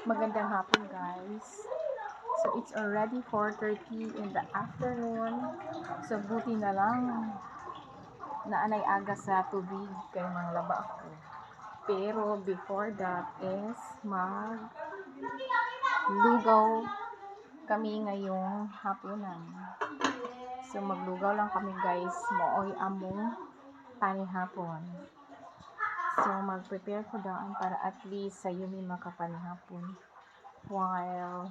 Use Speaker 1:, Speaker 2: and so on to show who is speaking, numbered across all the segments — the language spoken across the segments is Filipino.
Speaker 1: Magandang hapon, guys. So, it's already 4:30 in the afternoon. So, buti na lang na anay aga sa tubig kay manglaba ako. Pero before that is maglugaw kami ngayong hapunan. So, maglugaw lang kami, guys. Mooy among panihapon. So, mag-prepare ko daan para at least sa yumi makapanihapon while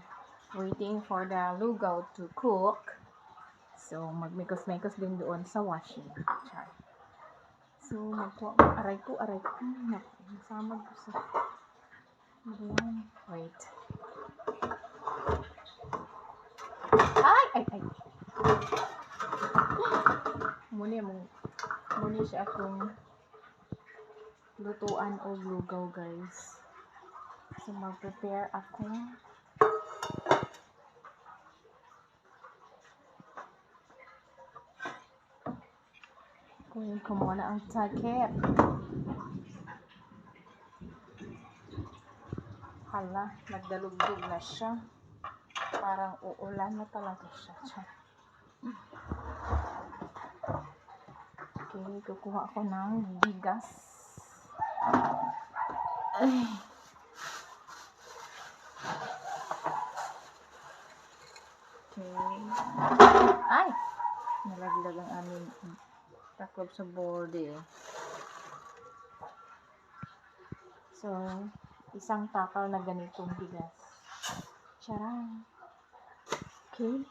Speaker 1: waiting for the lugaw to cook. So, magmikos-mikos din doon sa washing. Char. So, aray ko. Masamag ko sa... Wait. Ay! Muna siya akong lutuan o lugaw, guys. So, mag-prepare ako. Kunin ko muna ang takip. Hala, nagdalugdog na siya. Parang uulan na talaga siya. Okay, kukuha ako ng bigas. Ay. Okay. Ay! Nalaglag ang aming taklob sa borde. So, isang takal na ganitong bigas. Charang. Okay.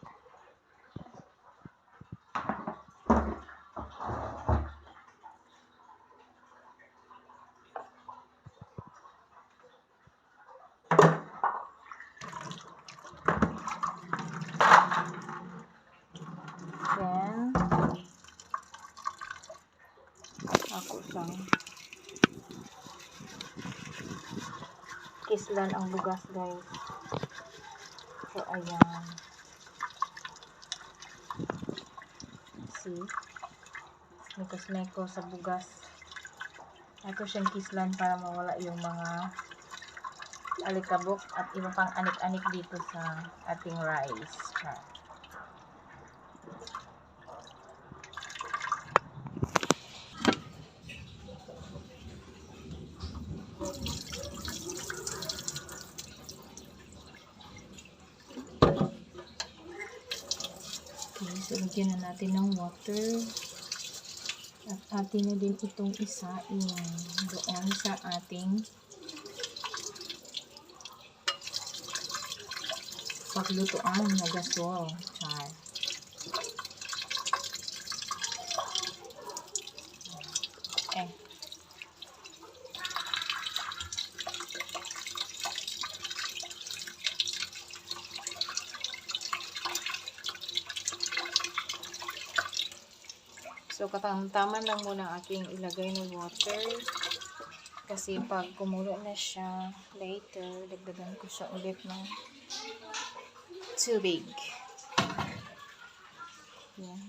Speaker 1: Then, ako siyang kislan ang bugas, guys. So, ayan. See? Mekos-meko sa bugas. Ito siyang kislan para mawala yung mga alikabok at iba pang anik-anik dito sa ating rice. Okay, so lagyan na natin ng water. At atin na din itong isain doon sa ating paglutuan na gasol. Char. Okay. So, katamtaman lang muna aking ilagay ng water. Kasi pag kumulo na siya, later, dagdagan ko siya ulit ng tubig. Yan.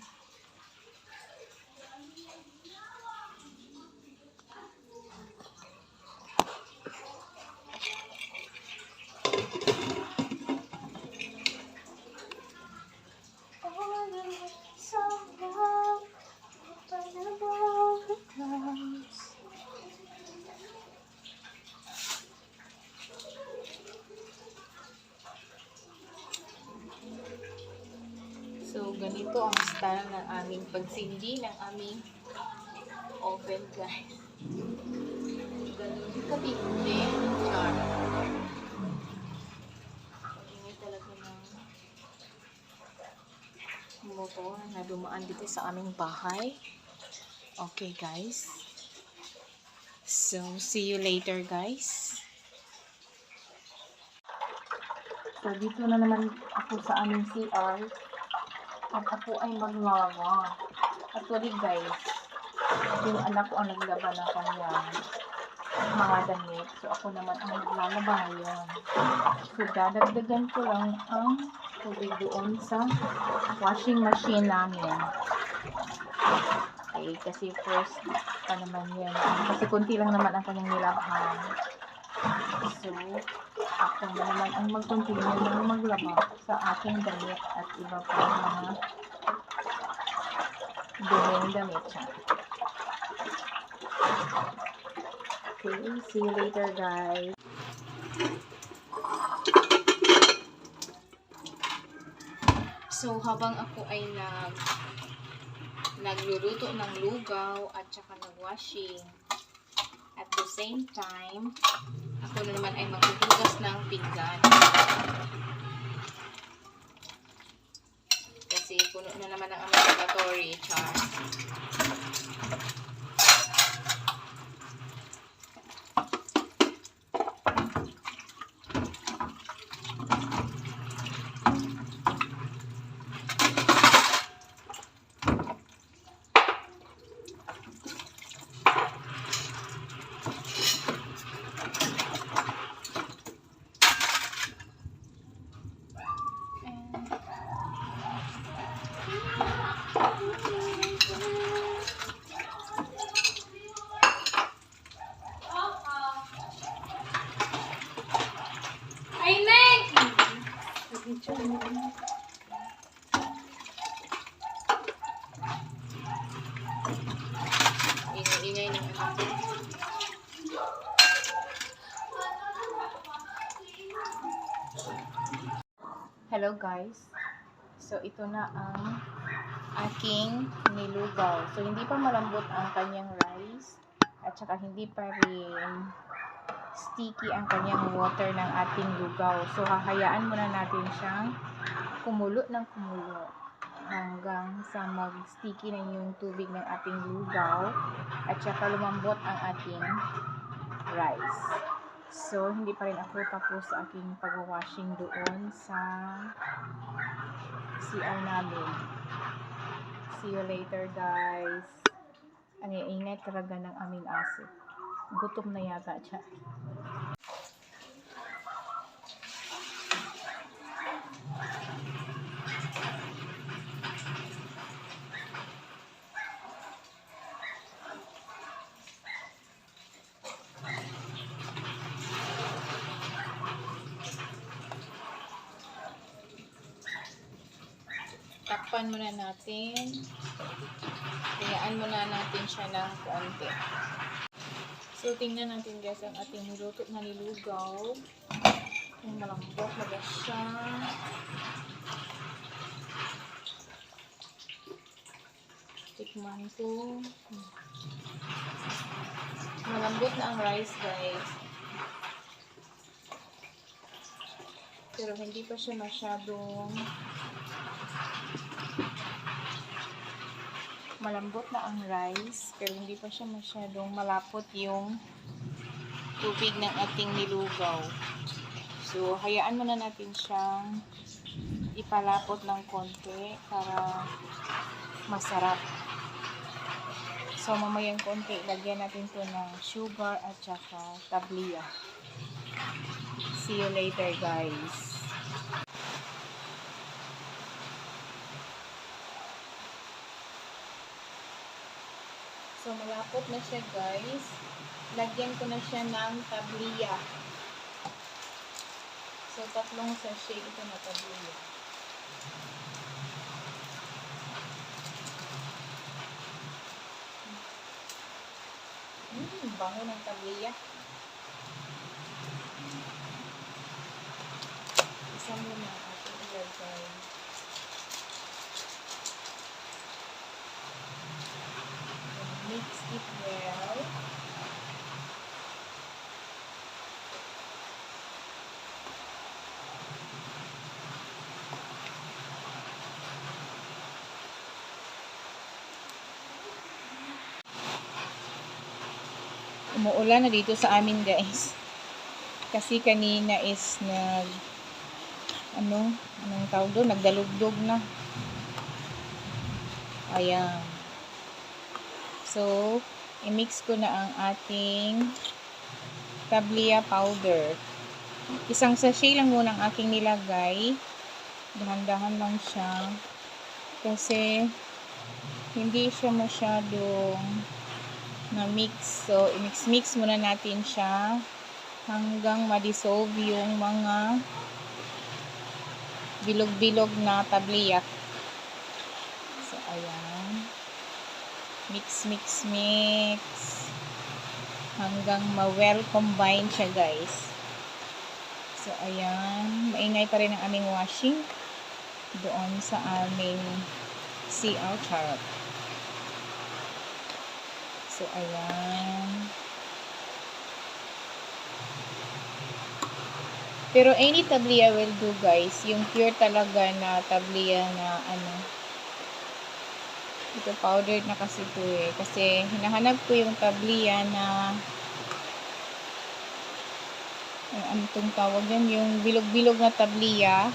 Speaker 1: So, ganito ang style ng aming pagsindi ng aming oven, guys. Ganun kabigli. Char. Pag-ingay talaga ng motor na dumaan dito sa aming bahay. Okay, guys. So, see you later, guys. So, dito na naman ako sa aming CR. At ako ay maglawa. Actually, guys, yung anak ko ang naglaba na kanyang mga damit. So, ako naman ang naglalaba ngayon. So, dadagdagan ko lang ang tubig doon sa washing machine namin. Okay, kasi first pa naman yan. Kasi kunti lang naman ang kanyang nilabahan. So, Ako na naman ang mag-continue na maglaba sa aking damit at iba pa mga duming damit siya. Okay, see you later guys. So, habang ako ay nagluluto ng lugaw at saka nag-washing, at the same time, ako na naman ay maghuhugas ng pinggan. Kasi puno na naman ang aming lavatory, char. Ingay ng anak. Hello guys. So ito na ang aking nilugaw. So hindi pa malambot ang kanyang rice at saka hindi pa rin sticky ang kanyang water ng ating lugaw. So hahayaan muna natin siyang kumulo ng kumulo hanggang sa mag-sticky na yung tubig ng ating lugaw at saka lumambot ang ating rice. So, hindi pa rin ako tapos sa aking pag-washing doon sa CR namin. See you later guys. Ang iingay talaga ng aming aso. Gutom na yata siya. Takpan muna natin. Hayaan muna natin siya ng konti. So, tingnan natin guys ang ating niluto na nilugaw. Yung malambot na siya. Tikman ko. Malambot na ang rice guys. Pero hindi pa siya masyadong malambot na ang rice, pero hindi pa siya masyadong malapot yung tubig ng ating nilugaw. So, hayaan muna natin siyang ipalapot ng konti para masarap. So, mamayang konti, lagyan natin to ng sugar at saka tablia. See you later guys. So, malapot na siya guys. Lagyan ko na siya ng tablia. So, 3 sachet ito na tablia. Bango ng tablia. Isang muna ating ilagay. Mix it well. Umuulan na dito sa amin guys. Kasi kanina is anong tawag doon? Nagdalugdog na. Ayan. So, i-mix ko na ang ating tablia powder. Isang sachet lang muna ang aking nilagay. Dahan-dahan lang siya. Kasi, hindi siya masyadong na-mix. So, i-mix-mix muna natin siya hanggang ma-dissolve yung mga bilog-bilog na tabliya. So, ayan. Mix, mix, mix. Hanggang ma-well combine siya, guys. So, ayan. Maingay pa rin ang aming washing doon sa aming CR chart. So, ayan. Pero any tablia will do, guys. Yung pure talaga na tablia na ano. Ito powdered na kasi ito eh. Kasi hinahanap ko yung tablia na ano itong tawag yan, yung bilog-bilog na tablia.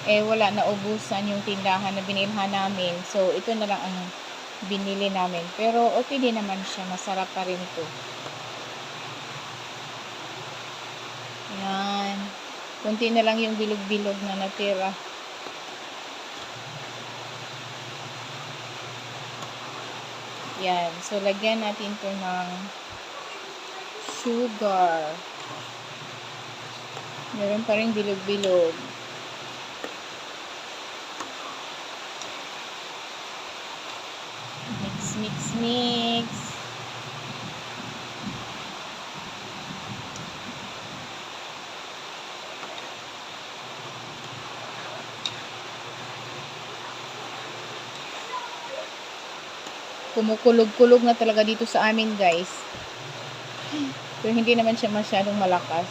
Speaker 1: Eh wala, naubusan yung tindahan na binilhan namin. So ito na lang ang binili namin. Pero okay din naman siya. Masarap pa rin ito. Yan. Kunti na lang yung bilog-bilog na natira. Yan. So, lagyan natin ito ng sugar. Meron pa rin bilog-bilog. Mix, mix, mix. Kumukulog-kulog na talaga dito sa amin, guys. Pero hindi naman siya masyadong malakas.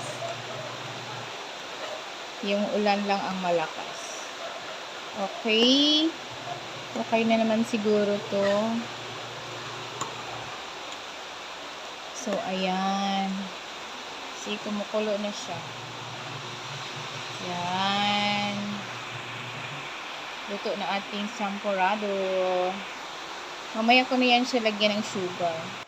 Speaker 1: Yung ulan lang ang malakas. Okay. Okay na naman siguro to. So, ayan. See, kumukulo na siya. Yan. Luto na ating champurrado. Mamaya ko na yan siya lagyan ng sugar.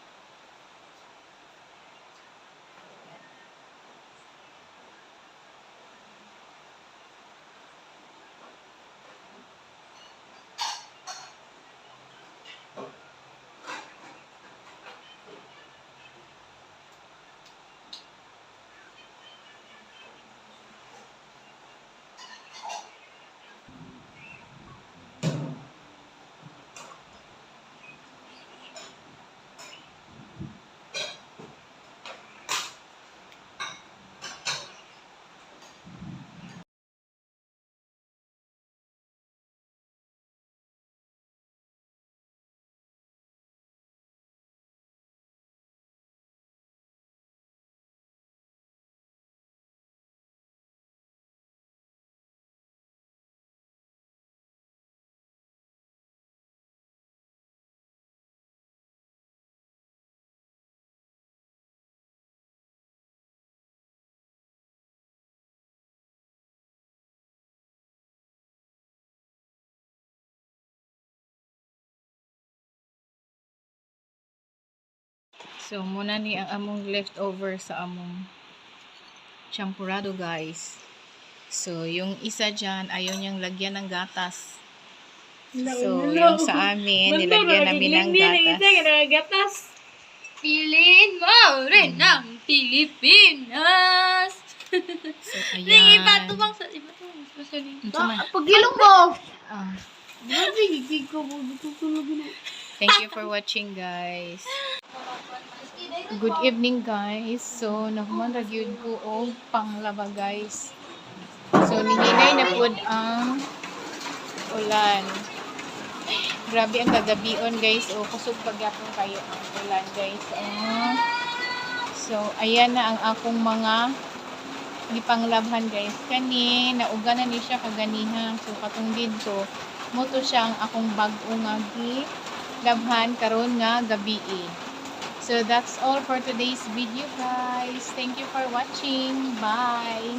Speaker 1: So, muna ni ang among leftover sa among champurrado, guys. So, yung isa dyan, ayaw niyang lagyan ng gatas. So, yung sa amin, nilagyan namin ng gatas.
Speaker 2: Pilin mo rin ng Pilipinas.
Speaker 1: So, ayan.
Speaker 2: Pagilong mo!
Speaker 1: Thank you for watching, guys. Good evening, guys. So, nakuman ragyod ko o panglaba, guys. So, nihinay na po ang ulan. Grabe ang kagabion, guys. O, kusog pagyapon kayo ang ulan, guys. So, ayan na ang akong mga gipanglabhan, guys. Kani, nauga na ni siya kaganiha. So, katong dito, moto siya ang akong bag-o nga labhan karon nga gabi. So that's all for today's video, guys. Thank you for watching. Bye.